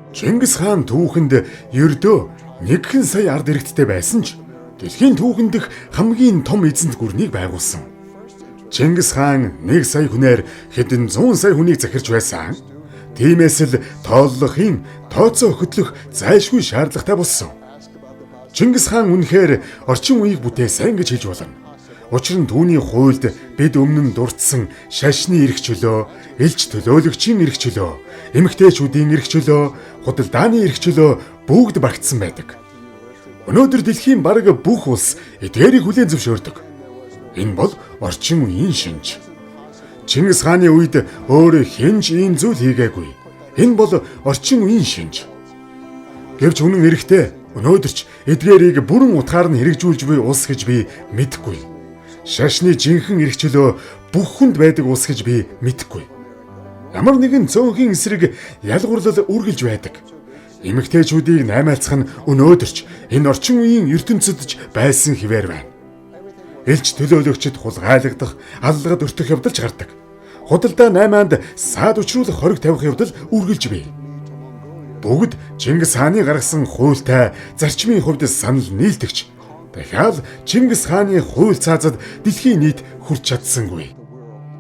Чингис хаан түүхэнд ердөө 1 сая ард иргэдтэй байсан ч дэлхийн түүхэн дэх хамгийн том эзэнт гүрнийг байгуулсан. Чингис хаан 1 сая хүнээр хэдэн 100 сая хүнийг захирч байсан. Тиймээс л тооллохын тооцоо хөтлөх зайлшгүй шаардлагатай болсон. Чингис хаан үнэхээр орчин үеийг бүтээсэн гэж хэлж болно. Учир нь түүний хуульд бид өмнө нь дурдсан шашны эрх чөлөө, элч төлөөлөгчийн эрх чөлөө, эмэгтэйчүүдийн эрх чөлөө, худалдааны эрх чөлөө бүгд багтсан байдаг. Өнөөдөр дэлхийн бараг бүх улс эдгээрийг хүлээн зөвшөөрдөг. Энэ бол орчин үеийн шинж. Чингис хааны үед өөр хинж ийм зүйл хийгээгүй. Энэ бол орчин үеийн шинж. Гэвч үнэн эрэхтэй өнөөдөр ч эдгээрийг бүрэн утгаар нь хэрэгжүүлж буй улс гэж би мэдэхгүй. Шашны жинхэнэ эрх чөлөө бүх хүнд байдаг улс гэж би мэдэхгүй. Ямар нэгэн цөөнхийн эсрэг ялгуурлал үргэлж байдаг. Эмэгтэйчүүдийг наймаалцах нь өнөөдөрч энэ орчин үеийн ертөнцид ч байсан хിവэр байна. Элч төлөөлөгчд хулгайлагдах, аллагад өртөх явдал ч гардаг. Худалдаа наймаанд саад учруулах хориг тавих явдал үргэлж бий. Бүгд Чингис хааны гаргасан хуультай зарчмын хувьд санал нийлдэгч. Дахиад Чингис хааны хууль цаазад дэлхийн нийт хүрч чадсангүй.